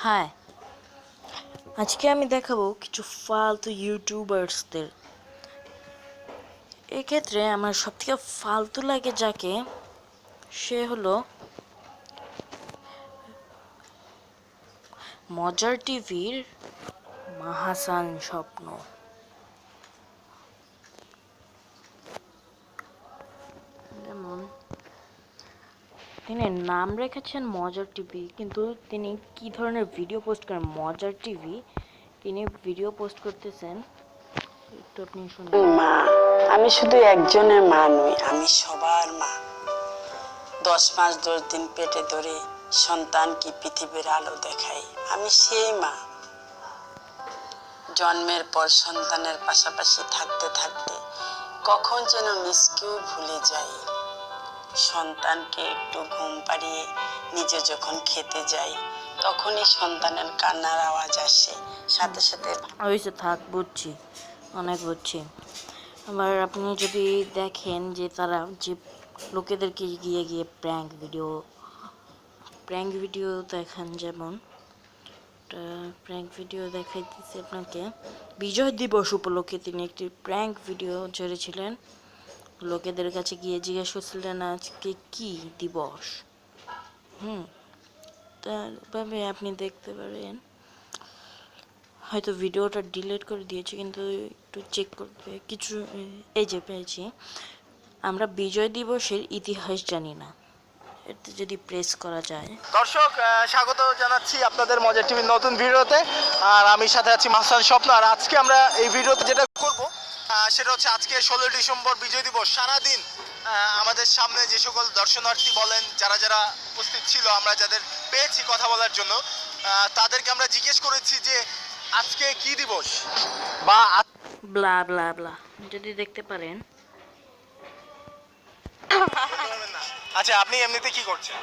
High, আজকে আমি দেখাবো কিছু ফালতু ইউটিউবার্সদের। এক্ষেত্রে আমার সবথেকে ফালতু লাগে যাকে, সে হলো মজার টিভির মাহাসান স্বপ্ন। যেমন তিনি নাম রেখেছেন মজার টিভি, কিন্তু তিনি কি ধরনের ভিডিও পোস্ট করেন মজার টিভি, তিনি ভিডিও পোস্ট করতেছেন একটু আপনি শুনুন। মা, আমি শুধু একজনের মা নই, আমি সবার মা। 10 মাস 10 দিন পেটে ধরে সন্তানকে পৃথিবীর আলো দেখাই, আমি সেই মা। জন্মের পর সন্তানের পাশাপাশি থাকতে থাকতে কখন যেন নিজকেও ভুলে যাই। সন্তানকে একটু ঘুম পাড়িয়ে নিজে যখন খেতে যাই, তখনই সন্তানের কান্নার আওয়াজ আসে, সাথে সাথে হয়েছে, থাক, বুঝছি, অনেক বুঝছি। আবার আপনি যদি দেখেন যে তারা যে লোকেদেরকে গিয়ে গিয়ে প্র্যাঙ্ক ভিডিও দেখান, যেমন প্র্যাঙ্ক ভিডিও দেখাইতেছি আপনাকে। বিজয় দিবস উপলক্ষে তিনি একটি প্র্যাঙ্ক ভিডিও ছেড়েছিলেন। লোকেদের কাছে গিয়ে জিজ্ঞেস করছিলেন আজকে কি দিবস। তারভাবে আপনি দেখতে পারেন, হয়তো ভিডিওটা ডিলিট করে দিয়েছি, কিন্তু একটু চেক করতে কিছু। এই যে পেয়েছি, আমরা বিজয় দিবসের ইতিহাস জানি না, এতে যদি প্রেস করা যায়। দর্শক, স্বাগত জানাচ্ছি আপনাদের মজার টিভির নতুন ভিডিওতে। আর আমি সাথে আছি মাহসান স্বপ্ন। আর আজকে আমরা এই ভিডিওতে যেটা করব সেটা হচ্ছে, আজকে 16 ডিসেম্বর বিজয় দিবস। সারাদিন আমাদের সামনে যে সকল দর্শনার্থী বলেন, যারা যারা উপস্থিত ছিল, আমরা যাদের পেয়েছি কথা বলার জন্য, তাদেরকে আমরা জিজ্ঞেস করেছি যে আজকে কি দিবস বা ব্লা ব্লা ব্লা, যদি দেখতে পারেন। আচ্ছা, আপনি এমনিতে কি করছেন?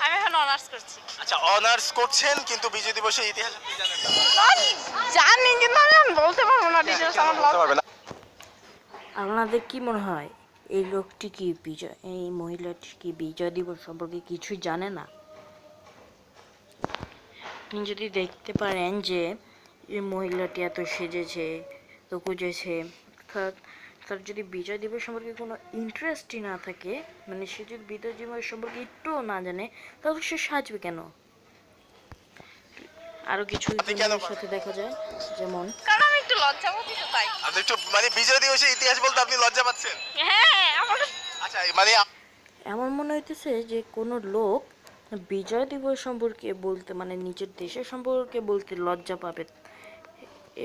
আমি এখন অনার্স করছি। আচ্ছা, অনার্স করছেন, কিন্তু বিজয় দিবসের ইতিহাস আপনি জানেন না? জানি, কিন্তু আমি এখন বলতে পারবো না ডিটেইলস। আমার লস। আপনাদের কি মনে হয় এই লোকটি কি এই মহিলাটি কি বিজয় দিবস সম্পর্কে কিছুই জানে না? আপনি যদি দেখতে পারেন যে এই মহিলাটি এত সেজেছে, তো খুঁজেছে, অর্থাৎ তার যদি বিজয় দিবস সম্পর্কে কোনো ইন্টারেস্টই না থাকে, মানে সে যদি বিজয় দিবস সম্পর্কে একটুও না জানে, তাহলে সে সাজবে কেন? আরো কিছু সাথে দেখা যায়, যেমন কারণ আমি একটু লজ্জাবোধী, তো তাই। আপনি একটু মানে বিজয় দিবসের ইতিহাস বলতে আপনি লজ্জা পাচ্ছেন? হ্যাঁ, আমার আচ্ছা, মানে এমন মনে হইতেছে যে কোনো লোক বিজয় দিবস সম্পর্কে বলতে, মানে নিজের দেশের সম্পর্কে বলতে লজ্জা পাবে।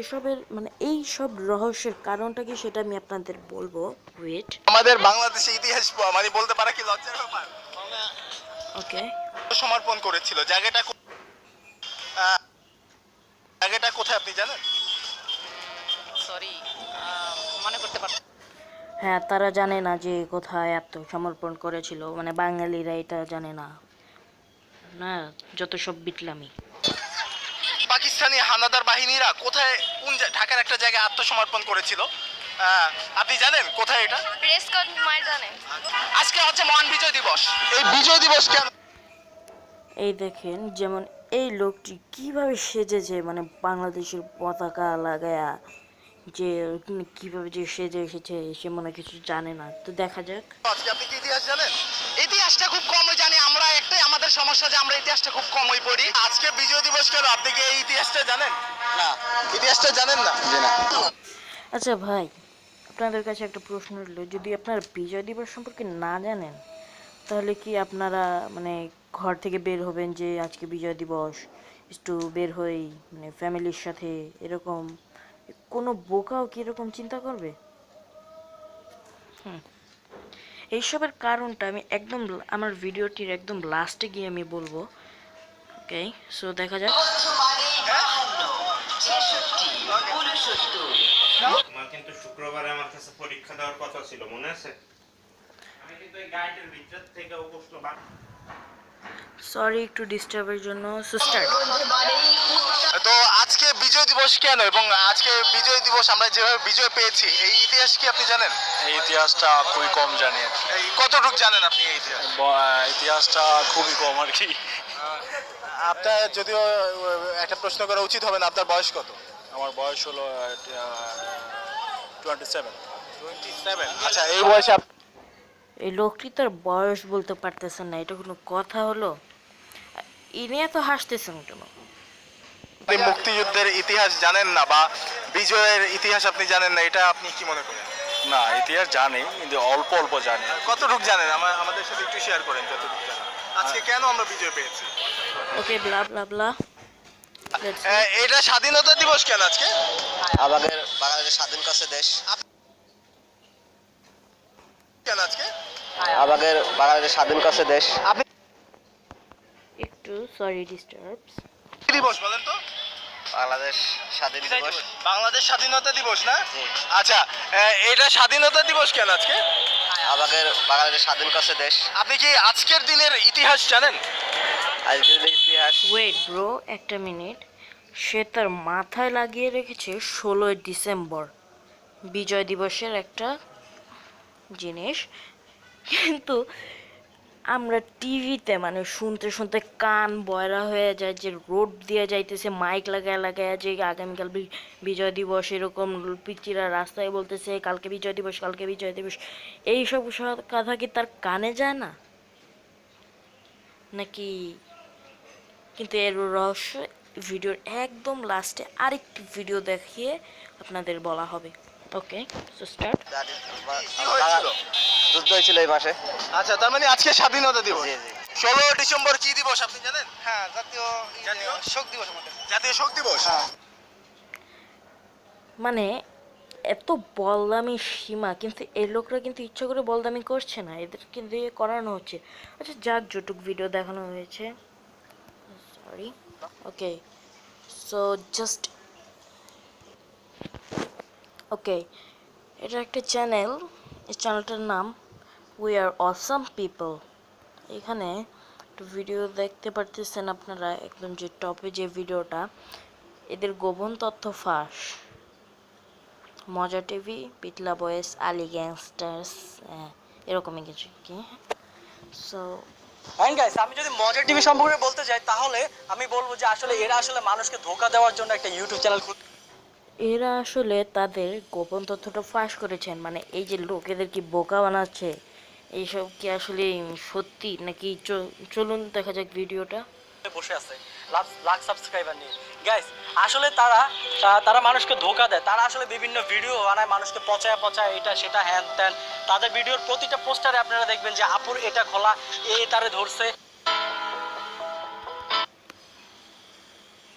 এসবের মানে এই সব রহস্যের কারণটা কি, সেটা আমি আপনাদের বলবো। ওয়েট, আমাদের বাংলাদেশের ইতিহাস মানে বলতে পারা কি লজ্জার ব্যাপার? ওকে। সমর্পণ করেছিল জায়গাটা কোথায় আপনি জানেন? সরি, মনে করতে পারছি। হ্যাঁ, তারা জানে না যে কোথায় আত্মসমর্পণ করেছিল, মানে বাঙালিরা এটা জানে না, না, যত সব বিটলামি। পাকিস্তানি হানাদার বাহিনীরা কোথায়, ঢাকার একটা জায়গায় আত্মসমর্পণ করেছিল, আপনি জানেন কোথায় এটা? প্রেস কোড ময়দানে। আজকে হচ্ছে মহান বিজয় দিবস। এই বিজয় দিবস কেন? এই দেখেন, যেমন এই লোকটি কিভাবে সেজেছে, মানে বাংলাদেশের পতাকা লাগায়া, যে কিভাবে যে সেজে এসেছে, সে মনে কিছু জানে না। তো দেখা যাক। আজকে আপনি কি ইতিহাস জানেন? ইতিহাসটা খুব কমই জানি আমরা। একটাই আমাদের সমস্যা যে আমরা ইতিহাসটা খুব কমই পড়ি। আজকে বিজয় দিবস কেন? আপনি কি এই ইতিহাসটা জানেন? না, ইতিহাসটা জানেন না? জি না। আচ্ছা ভাই, আপনাদের কাছে একটা প্রশ্ন রইল, যদি আপনারা বিজয় দিবস সম্পর্কে না জানেন, তাহলে কি আপনারা মানে ঘর থেকে বের হবেন যে আজকে বিজয় দিবস, একটু বের হই মানে ফ্যামিলির সাথে, এরকম কোনো বোকাও কি এরকম চিন্তা করবে? এইসবের কারণটা আমি একদম আমার ভিডিওটির একদম লাস্টে গিয়ে আমি বলবো। ওকে, সো দেখা যাক। আমার কিন্তু শুক্রবারে আমার কাছে পরীক্ষা দেওয়ার কথা ছিল, মনে আছে? আমি কিন্তু এই গাইডের ভিতর থেকে প্রশ্ন সরি একটু ডিস্টার্বের জন্য। সিস্টার, তো আজকে বিজয় দিবস কেন, এবং আজকে বিজয় দিবস আমরা যেভাবে বিজয় পেয়েছি, এই ইতিহাস কি আপনি জানেন? এই ইতিহাসটা খুবই কম জানি। এই কতটুকু জানেন আপনি এই ইতিহাস? ইতিহাসটা খুবই কম আর কি। আপনার যদিও একটা প্রশ্ন করা উচিত হবে না, আপনার বয়স কত? আমার বয়স হলো 27। 27। আচ্ছা, এই বয়সে এই লোকটি তার বয়স বলতে পারতেছেন না, এটা কোনো কথা হলো? ইনি এত হাসতেছেন কেন? আপনি মুক্তিযুদ্ধের ইতিহাস জানেন না বা বিজয়ের ইতিহাস আপনি জানেন না, এটা আপনি কি মনে করেন? না, ইতিহাস জানি কিন্তু অল্প অল্প জানি। কতটুকু জানেন আমাদের সাথে একটু শেয়ার করেন যতটুকু জানেন। আজকে কেন আমরা বিজয় পেয়েছি? ওকে, ব্লা ব্লা ব্লা। এটা স্বাধীনতা দিবস কেন আজকে? আমাদের বাংলাদেশ স্বাধীন করছে দেশ। কেন আজকে? আমাদের বাংলাদেশ স্বাধীন করছে দেশ। একটু সরি ডিস্টার্বস। কি দিবস বলেন তো? বাংলাদেশ স্বাধীন দিবস। বাংলাদেশ স্বাধীনতা দিবস না? আচ্ছা, এটা স্বাধীনতা দিবস কেন আজকে? আমাদের বাংলাদেশ স্বাধীন করছে দেশ। আপনি কি আজকের দিনের ইতিহাস জানেন? আজকের ইতিহাস ওয়েট ব্রো, একটা মিনিট। সে তার মাথায় লাগিয়ে রেখেছে 16ই ডিসেম্বর বিজয় দিবসের একটা জিনিস, কিন্তু আমরা টিভিতে মানে শুনতে শুনতে কান বয়রা হয়ে যায়, যে রোড দিয়ে যাইতেছে মাইক লাগায় লাগায় যে আগামীকাল বিজয় দিবস, এরকম পিচিরা রাস্তায় বলতেছে কালকে বিজয় দিবস, কালকে বিজয় দিবস। এইসব কথা কি তার কানে যায় না নাকি? কিন্তু এর রহস্য ভিডিওর একদম লাস্টে আরেকটি ভিডিও দেখিয়ে আপনাদের বলা হবে। ওকে, সো স্টার্ট। যুদ্ধ হয়েছিল এই মাসে। আচ্ছা, তার মানে আজকে স্বাধীনতা দিবস। জি, জি। 16 ডিসেম্বর কি দিবস আপনি জানেন? হ্যাঁ, জাতীয় শোক দিবস আমাদের। জাতীয় শোক দিবস। মানে এত বলদামি সীমা, কিন্তু এই লোকরা কিন্তু ইচ্ছা করে বলদামি করছে না, এদেরকে দিয়ে করানো হচ্ছে। আচ্ছা যাক, যেটুক ভিডিও দেখানো হয়েছে, সরি। ওকে, সো জাস্ট ওকে, এটা একটা চ্যানেল, এই চ্যানেলটার নাম উই আর অসাম পিপল। এখানে একটু ভিডিও দেখতে পারতেছেন আপনারা, একদম যে টপে যে ভিডিওটা, এদের গোপন তথ্য ফাঁস। মজা টিভি, পিতলা বয়েস, আলি গ্যাংস্টার্স, এরকমই কিছু কি। সো গাইস, আমি যদি মজা টিভি সম্পর্কে বলতে যাই তাহলে আমি বলবো যে আসলে এরা আসলে মানুষকে ধোঁকা দেওয়ার জন্য একটা ইউটিউব চ্যানেল এরা আসলে তাদের গোপন তথ্যটা ফাঁস করেছেন, মানে এই যে লোকেদের কি বোকা বানাচ্ছে, এইসব কি আসলে সত্যি নাকি? চলুন দেখা যাক ভিডিওটা। বসে আছে লাখ সাবস্ক্রাইবার নিয়ে। গাইস, আসলে তারা মানুষকে ধোঁকা দেয়। তারা আসলে বিভিন্ন ভিডিও বানায়, মানুষকে পচায় পচায় এটা সেটা হ্যান ত্যান। তাদের ভিডিওর প্রতিটা পোস্টারে আপনারা দেখবেন যে আপুর এটা খোলা, তারে ধরছে।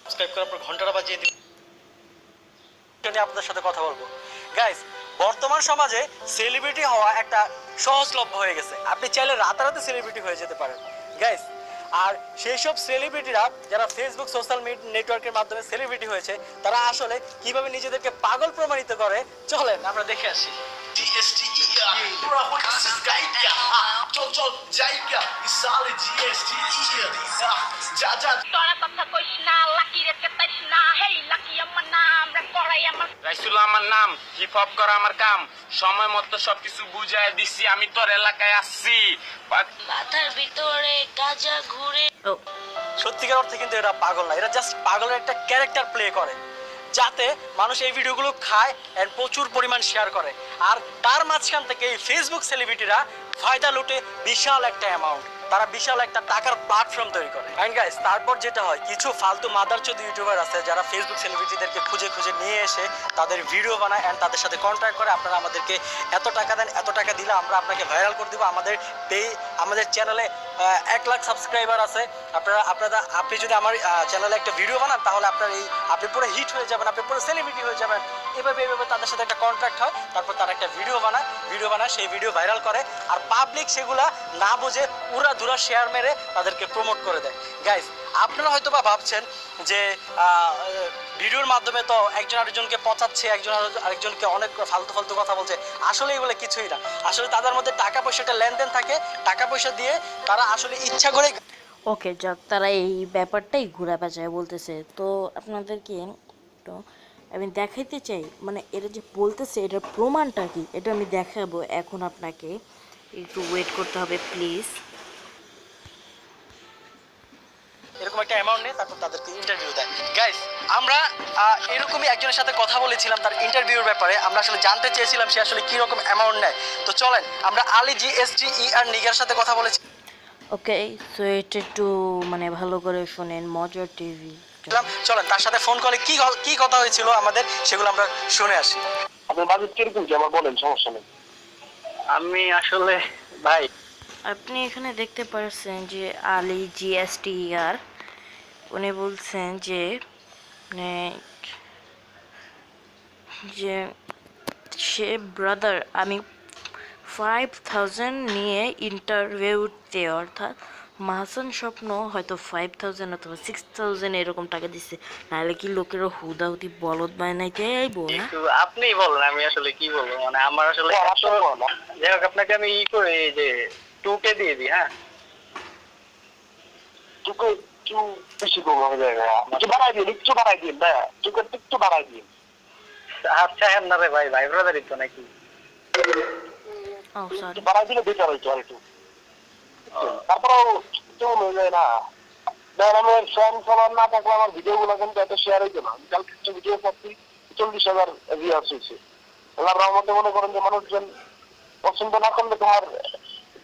সাবস্ক্রাইব করার পর ঘন্টাটা বাজিয়ে দিন, আপনাদের সাথে কথা বলবো। গাইস, বর্তমান সমাজে সেলিব্রিটি হওয়া একটা সহজলভ্য হয়ে গেছে। আপনি চাইলে রাতারাতি সেলিব্রিটি হয়ে যেতে পারেন গাইস। আর সেই সব সেলিব্রিটিরা যারা ফেসবুক সোশ্যাল নেটওয়ার্কের মাধ্যমে সেলিব্রিটি হয়েছে, তারা আসলে কিভাবে নিজেদেরকে পাগল প্রমাণিত করে, চলেন আমরা দেখে আসি। রাইসুল আমার নাম, হিপ হপ করা আমার কাম, সময় মতো সবকিছু বুঝাই দিছি, আমি তোর এলাকায় আসছি। মাথার ভিতরে গাজা ঘুরে। ও সত্যিকার অর্থে কিন্তু এরা পাগল না, এরা জাস্ট পাগলের একটা ক্যারেক্টার প্লে করে, যাতে মানুষ এই ভিডিওগুলো খায় এন্ড প্রচুর পরিমাণ শেয়ার করে। আর তার মাঝখান থেকে এই ফেসবুক সেলিব্রিটিরা ফায়দা লুটে বিশাল একটা অ্যামাউন্ট, তারা বিশাল একটা টাকার প্ল্যাটফর্ম তৈরি করে। এন্ড গাইস, তারপর যেটা হয়, কিছু ফালতু মাদারচোদ ইউটিউবার আছে যারা ফেসবুক সেলিব্রিটিদেরকে খুঁজে খুঁজে নিয়ে এসে তাদের ভিডিও বানায় এন্ড তাদের সাথে কন্ট্যাক্ট করে, আপনারা আমাদেরকে এত টাকা দেন, এত টাকা দিলে আমরা আপনাকে ভাইরাল করে দিব। আমাদের চ্যানেলে 1 লাখ সাবস্ক্রাইবার আছে, আপনি যদি আমার চ্যানেলে একটা ভিডিও বানান তাহলে আপনি পুরো হিট হয়ে যাবেন, আপনি পুরো সেলিব্রিটি হয়ে যাবেন। এভাবে তাদের সাথে একটা কন্ট্রাক্ট হয়, তারপর তারা একটা ভিডিও বানায়, সেই ভিডিও ভাইরাল করে, আর পাবলিক সেগুলা না বুঝে উড়া ধুরা শেয়ার মেরে তাদেরকে প্রমোট করে দেয়। গাইস, আপনারা হয়তো বা ভাবছেন যে ভিডিওর মাধ্যমে তো একজন আরেকজনকে পচাচ্ছে, একজন আরেকজনকে অনেক ফালতু কথা বলছে। আসলে এগুলো কিছুই না, আসলে তাদের মধ্যে টাকা পয়সাটা লেনদেন থাকে, টাকা পয়সা দিয়ে তারা আসলে ইচ্ছা করে। ওকে যাক, তারা এই ব্যাপারটাই ঘুরা পেঁচায় বলতেছে। তো আপনাদেরকে একটু আমি দেখাইতে চাই, মানে এরা যে বলতেছে এটার প্রমাণটা কি, এটা আমি দেখাবো। এখন আপনাকে একটু ওয়েট করতে হবে প্লিজ। এরকম একটা অ্যামাউন্ট নিয়ে তারপর তাদেরকে ইন্টারভিউ দেয়। গাইস, আমরা এরকমই একজনের সাথে কথা বলেছিলাম তার ইন্টারভিউর ব্যাপারে। আমরা আসলে জানতে চেয়েছিলাম সে আসলে কীরকম অ্যামাউন্ট নেয়। তো চলেন আমরা আলী GSTER নিগার সাথে কথা বলেছি। ওকে, সো এটা একটু মানে ভালো করে শোনেন, মজার টিভি। চলেন তার সাথে ফোন কলে কি কথা হয়েছিল আমাদের সেগুলো আমরা শুনে আসি। আপনার বাজেট কিরকম কি আমার বলেন, সমস্যা নেই। আমি আসলে ভাই, আপনি এখানে দেখতে পাচ্ছেন যে আলী GSTER, উনি বলছেন যে মানে যে সে ব্রাদার আমি 5000 নিয়ে ইন্টারভিউতে, অর্থাৎ মাহাসান স্বপ্ন হয়তো 5000 অথবা 6000 এরকম টাকা দিচ্ছে, নাহলে কি লোকেরা হুদাহুদি বলদ বানাইতে আইবো না? আপনি বলেন, আমি আসলে কি বলবো, মানে আমার আসলে যাই হোক, আপনাকে আমি করে এই যে 2K দিয়ে দিই। হ্যাঁ, 2K একটু বেশি কম হয়ে যায়, একটু বাড়াই দিন ভাইয়া, 2K একটু বাড়াই দিন। আচ্ছা হ্যাঁ না রে ভাই, ভাই ব্রাদারই তো নাকি। ও সরি, বাড়াই দিলে বেটার হইতো আর একটু। তারপরেও কেমন হয়ে যায় না, আমার ফ্যান ফলোয়ার না থাকলে আমার ভিডিও গুলো কিন্তু এত শেয়ার হইতো না। কালকে একটা ভিডিও করছি, 40,000 ভিউয়ার্স হয়েছে। আল্লাহর রহমতে মনে করেন যে মানুষজন পছন্দ না করলে তো আর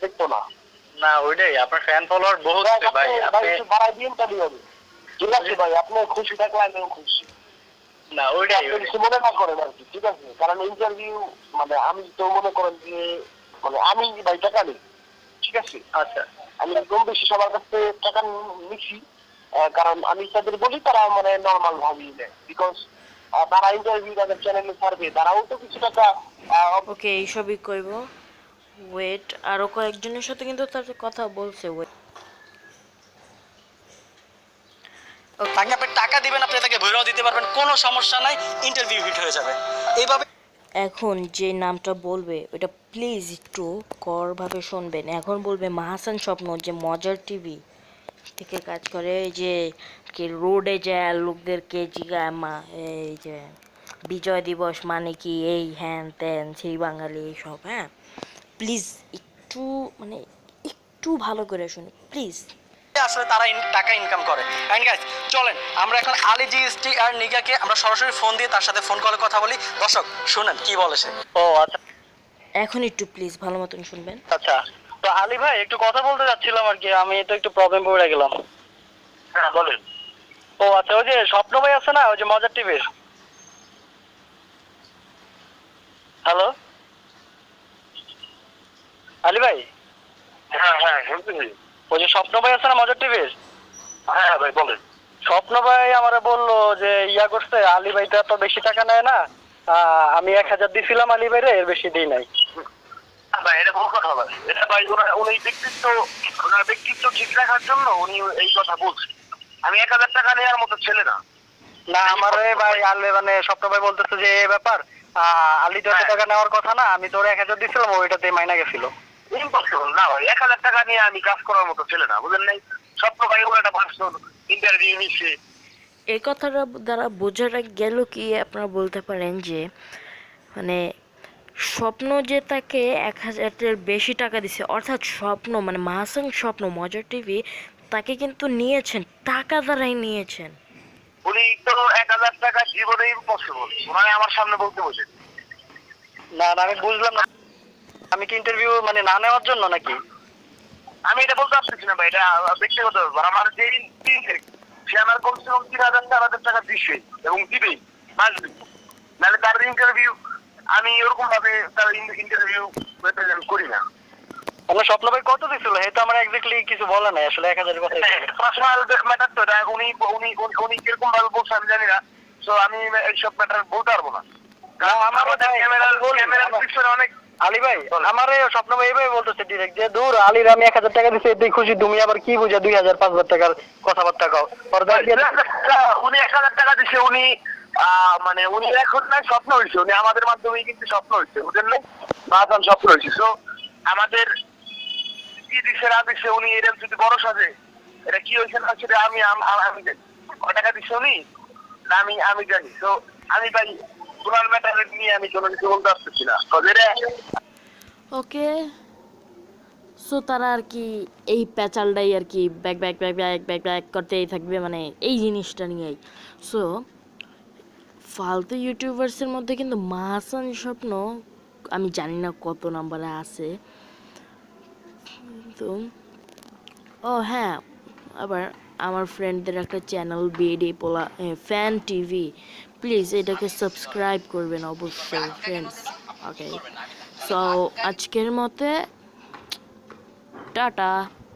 দেখতো না। না ওইটাই, আপনার ফ্যান ফলোয়ার বহুত আছে ভাই। আপনি একটু বাড়াই দিন তাহলে হবে। ঠিক আছে ভাই, আপনি খুশি থাকলে আমিও খুশি। না ওইটাই আপনি কিছু মনে না করেন আর কি, ঠিক আছে? কারণ ইন্টারভিউ মানে আমি তো মনে করেন যে মানে আমি ভাই টাকা নেই, ঠিক আছে? আচ্ছা আমি কম বেশি সবার কাছ থেকে টাকা নিচ্ছি, কারণ আমি তাদের বলি তারা মানে নর্মাল ভাবেই নেয়, বিকজ তারা ইন্টারভিউ তাদের চ্যানেলে ছাড়বে, তারাও তো কিছু টাকা ওকে এইসবই কইব। ওয়েট, আরো কয়েকজনের সাথে কিন্তু তার কথা বলছে। ওয়েট, তাকে আপনি টাকা দিবেন, আপনি তাকে ভৈরাও দিতে পারবেন, কোনো সমস্যা নাই, ইন্টারভিউ হিট হয়ে যাবে। এইভাবে এখন যে নামটা বলবে ওটা প্লিজ একটু করভাবে শুনবেন। এখন বলবে মাহাসান স্বপ্ন, যে মজার টিভি থেকে কাজ করে, যে কি রোডে যায় লোকদেরকে জিগায় মা এই যে বিজয় দিবস মানে কি, এই হ্যান ত্যান সেই বাঙালি এইসব। হ্যাঁ, প্লিজ একটু মানে একটু ভালো করে শুনুন প্লিজ। আসলে তারা টাকা ইনকাম করে। এন্ড গাইস, চলেন আমরা এখন আলী GSTER নিগাকে আমরা সরাসরি ফোন দিয়ে তার সাথে ফোন কলে কথা বলি। দর্শক শুনেন কি বলে সে। ও আচ্ছা এখন একটু প্লিজ ভালো মতন শুনবেন। আচ্ছা, তো আলী ভাই একটু কথা বলতে যাচ্ছিলাম আর কি, আমি তো একটু প্রবলেম পড়ে গেলাম। হ্যাঁ বলেন। ও আচ্ছা, ওই যে স্বপ্ন ভাই আছে না, ওই যে মজার টিভির। হ্যালো আলী ভাই। হ্যাঁ হ্যাঁ শুনতেছি। ওই যে স্বপ্ন ভাই আছে না মজার টিভির। হ্যাঁ হ্যাঁ ভাই বলেন। স্বপ্ন ভাই আমারে বললো যে ইয়া করছে, আলী ভাই তো এত বেশি টাকা নেয় না, আমি 1000 দিছিলাম আলী ভাইরে, এর বেশি দিই নাই। ভাই এটা ভুল কথা ভাই, এটা ভাই উনি ওনার ব্যক্তিত্ব ঠিক রাখার জন্য উনি এই কথা বলছেন। আমি 1000 টাকা নেওয়ার মতো ছেলে না। না আমারে ভাই আলী মানে স্বপ্ন ভাই বলতেছে যে এই ব্যাপার, আলী তো এত টাকা নেওয়ার কথা না, আমি তোর 1000 দিছিলাম, ওইটাতে মাইনা গেছিল। ইম্পসিবল না ভাই, 1000 টাকা নিয়ে আমি কাজ করার মতো ছেলে না, বুঝলেন নাই? স্বপ্ন ভাই ওর একটা ভাষণ ইন্টারভিউ নিচ্ছে। এই কথাটা দ্বারা বোঝাটা গেল কি, আপনারা বলতে পারেন যে মানে স্বপ্ন যে তাকে 1000-এর বেশি টাকা দিছে, অর্থাৎ স্বপ্ন মানে মাহাসান স্বপ্ন মজার টিভি তাকে কিন্তু নিয়েছেন, টাকা দ্বারাই নিয়েছেন। উনি তো 1000 টাকা জীবনে ইম্পসিবল, ওনারে আমার সামনে বলতে বলছেন। না না আমি বুঝলাম না, আমি কি ইন্টারভিউ মানে না নেওয়ার জন্য নাকি? আমি এটা বলতে পারছি না ভাই, এটা ব্যক্তিগত ব্যাপার। আমার যে সে আমার কমসে কম 3000-4000 টাকা দিচ্ছে এবং দিবেই, মাসবে। নাহলে তার ইন্টারভিউ আমি ওরকম ভাবে তার ইন্টারভিউ রিপ্রেজেন্ট করি না। আপনার স্বপ্ন ভাই কত দিছিল? এই তো আমার এক্স্যাক্টলি কিছু বলে নাই আসলে, 1000 কথা। পার্সোনাল ম্যাটার তো এটা, উনি কিরকম ভাবে বলছে আমি জানি না, তো আমি এইসব ম্যাটার বলতে পারবো না। আমারও ক্যামেরার পিছনে অনেক আলী ভাই, আমার স্বপ্ন ভাই এইভাবে বলতেছে ডিরেক্ট যে দূর আলীর আমি 1000 টাকা দিচ্ছি এতেই খুশি, তুমি আবার কি বুঝা 2000-5000 টাকার কথাবার্তা কও। উনি 1000 টাকা দিচ্ছে, উনি মানে উনি এখন না স্বপ্ন হয়েছে, উনি আমাদের মাধ্যমে কিন্তু স্বপ্ন হয়েছে, বুঝলেন না? মাহাসান স্বপ্ন হয়েছে। তো আমাদের কি দিচ্ছে না দিচ্ছে উনি এটা যদি বড় সাজে, এটা কি হয়েছে না সেটা আমি জানি। কয় টাকা দিচ্ছে উনি না আমি জানি। তো আমি ভাই পুরান ম্যাটার নিয়ে আমি কোনো কিছু বলতে পারতেছি না। ওকে, সো তারা আর কি এই প্যাচালটাই আর কি back back back back back back করতেই থাকবে, মানে এই জিনিসটা নিয়েই। সো ফালতু ইউটিউবার্সের মধ্যে কিন্তু মাহাসান স্বপ্ন আমি জানি না কত নাম্বারে আছে। তো ও হ্যাঁ, আবার আমার ফ্রেন্ডদের একটা চ্যানেল বিডি পোলা ফ্যান টিভি, প্লিজ এটাকে সাবস্ক্রাইব করবেন অবশ্যই ফ্রেন্ডস। ওকে, সো আজকের মতে টাটা।